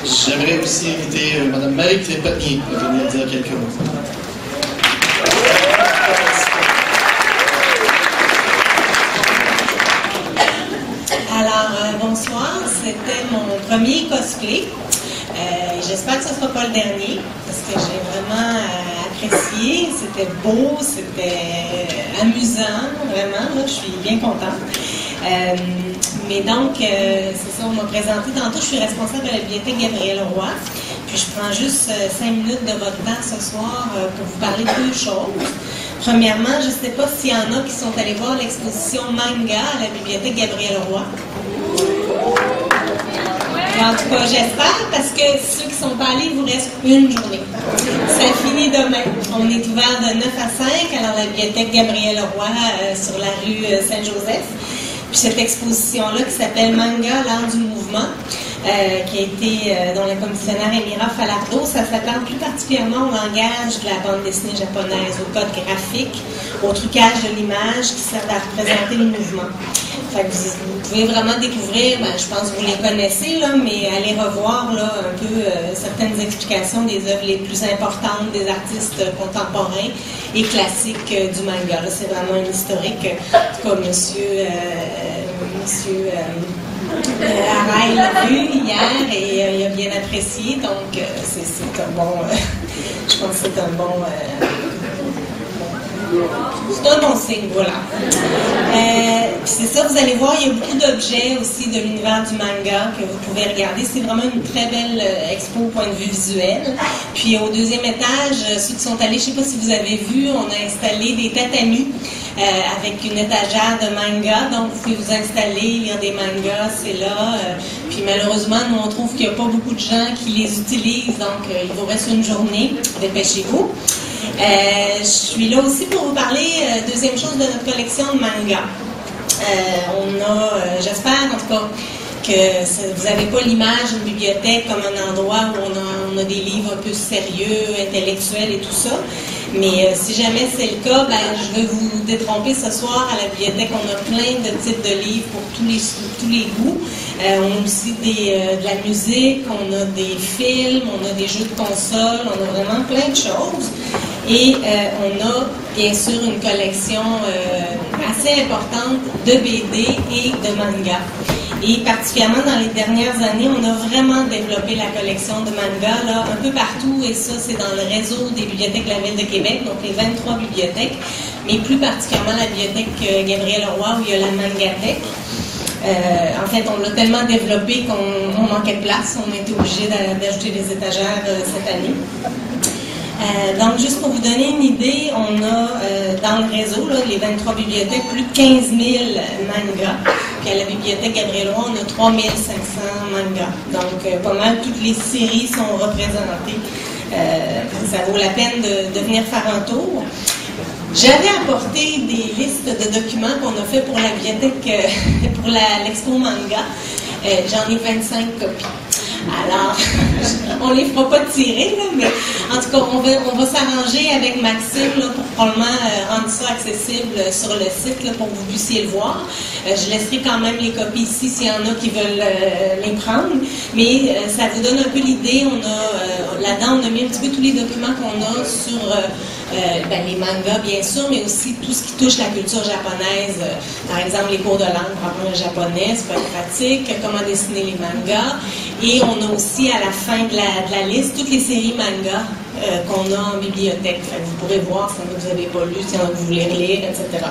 J'aimerais aussi inviter Mme Marie Trépanier à venir dire quelques mots. Alors, bonsoir. C'était mon premier cosplay. J'espère que ce ne sera pas le dernier, parce que j'ai vraiment apprécié. C'était beau, c'était amusant, vraiment. Là, je suis bien contente. Mais donc, c'est ça, on m'a présenté tantôt. Je suis responsable de la bibliothèque Gabriel Roy. Puis je prends juste 5 minutes de votre temps ce soir pour vous parler de deux choses. Premièrement, je ne sais pas s'il y en a qui sont allés voir l'exposition manga à la bibliothèque Gabriel Roy. En tout cas, j'espère, parce que ceux qui ne sont pas allés, il vous reste une journée. Ça finit demain. On est ouvert de 9 à 5, alors la bibliothèque Gabriel Roy sur la rue Saint-Joseph. Puis cette exposition-là qui s'appelle Manga, l'art du mouvement, qui a été, dont la commissionnaire Emira Falardo, ça s'attend plus particulièrement au langage de la bande dessinée japonaise, au code graphique, au trucage de l'image qui sert à représenter les mouvements. Fait que vous pouvez vraiment découvrir, je pense que vous les connaissez, là, mais allez revoir là, un peu certaines explications des œuvres les plus importantes des artistes contemporains et classiques du manga. Là, c'est vraiment un historique. En tout cas, monsieur Araï l'a vu hier et il a bien apprécié, donc c'est un bon, je pense que c'est un bon signe, voilà. C'est ça, vous allez voir, il y a beaucoup d'objets aussi de l'univers du manga que vous pouvez regarder. C'est vraiment une très belle expo au point de vue visuel. Puis au deuxième étage, ceux qui sont allés, je ne sais pas si vous avez vu, on a installé des tatamis avec une étagère de manga. Donc vous pouvez vous installer, lire des mangas, c'est là. Puis malheureusement, nous on trouve qu'il n'y a pas beaucoup de gens qui les utilisent, donc il vous reste une journée, dépêchez-vous. Je suis là aussi pour vous parler, deuxième chose, de notre collection de mangas. J'espère en tout cas que vous n'avez pas l'image d'une bibliothèque comme un endroit où on a des livres un peu sérieux, intellectuels et tout ça. Mais si jamais c'est le cas, je vais vous détromper ce soir à la bibliothèque. On a plein de types de livres pour tous les goûts. On a aussi de la musique, on a des films, on a des jeux de console, on a vraiment plein de choses. Et on a bien sûr une collection assez importante de BD et de manga. Et particulièrement dans les dernières années, on a vraiment développé la collection de mangas là, un peu partout, et ça c'est dans le réseau des bibliothèques de la Ville de Québec, donc les 23 bibliothèques, mais plus particulièrement la bibliothèque Gabriel Roy où il y a la Mangathèque. En fait, on l'a tellement développé qu'on manquait de place, on a été obligé d'ajouter des étagères cette année. Donc, juste pour vous donner une idée, on a dans le réseau, là, les 23 bibliothèques, plus de 15 000 mangas. Puis à la bibliothèque Gabriel Roy, on a 3 500 mangas. Donc, pas mal, toutes les séries sont représentées. Ça vaut la peine de venir faire un tour. J'avais apporté des listes de documents qu'on a fait pour la bibliothèque, pour l'expo manga. J'en ai 25 copies. Alors, on les fera pas tirer, là, mais en tout cas, on va s'arranger avec Maxime là, pour probablement rendre ça accessible sur le site là, pour que vous puissiez le voir. Je laisserai quand même les copies ici s'il y en a qui veulent les prendre, mais ça vous donne un peu l'idée. Là-dedans, on a mis un petit peu tous les documents qu'on a sur les mangas, bien sûr, mais aussi tout ce qui touche la culture japonaise. Par exemple, les cours de langue pour apprendre le japonais, c'est pas pratique, comment dessiner les mangas. Et on a aussi à la fin de la liste toutes les séries manga qu'on a en bibliothèque. Fait que vous pourrez voir si vous n'avez pas lu, si vous voulez lire, etc.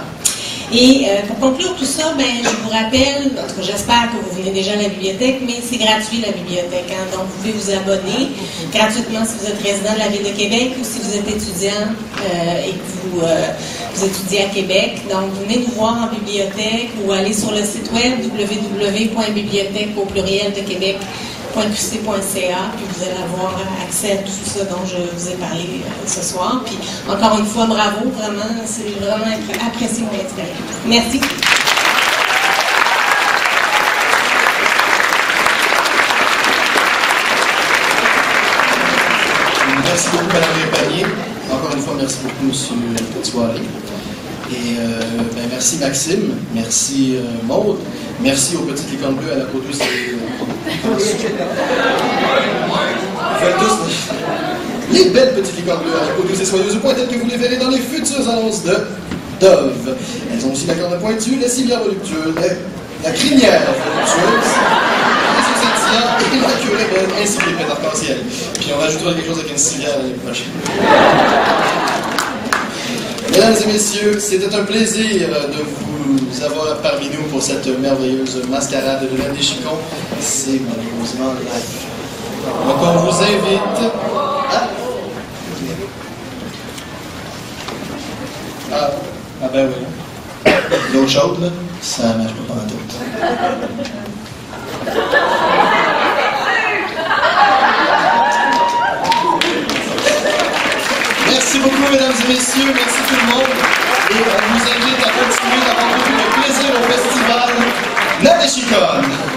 Et pour conclure tout ça, je vous rappelle, en tout cas j'espère que vous venez déjà à la bibliothèque, mais c'est gratuit la bibliothèque, hein, donc vous pouvez vous abonner gratuitement si vous êtes résident de la Ville de Québec ou si vous êtes étudiant et que vous étudiez à Québec. Donc venez nous voir en bibliothèque ou allez sur le site web www.bibliothèque au pluriel de Québec.qc.ca, puis vous allez avoir accès à tout ça dont je vous ai parlé ce soir. Puis encore une fois, bravo, vraiment, c'est vraiment apprécié mon expérience. Merci. Merci beaucoup, Mme Trépanier. Encore une fois, merci beaucoup, M. Petitsoiré. Et merci Maxime, merci Maude, merci aux petites licornes bleues à la côte. belles petites licornes bleues à la peau douce et soyeuse au point tel que vous les verrez dans les futures annonces de Dove. Elles ont aussi la corne pointue, la civière voluptueuse, la crinière voluptueuse, les yeux scintillants et la queue rebelle, ainsi que les pètes arc-en-ciel. Puis on rajoutera quelque chose avec une civière l'année prochaine. Mesdames et messieurs, c'était un plaisir de vous avoir parmi nous pour cette merveilleuse mascarade de l'année Chicon. C'est malheureusement live. Donc on vous invite à... Ah ben oui. L'eau chaude, là, ça marche pas pendant tout. Merci beaucoup, mesdames et messieurs. Merci tout le monde. Et on vous invite à continuer d'avoir le plaisir au festival L'année Chicon.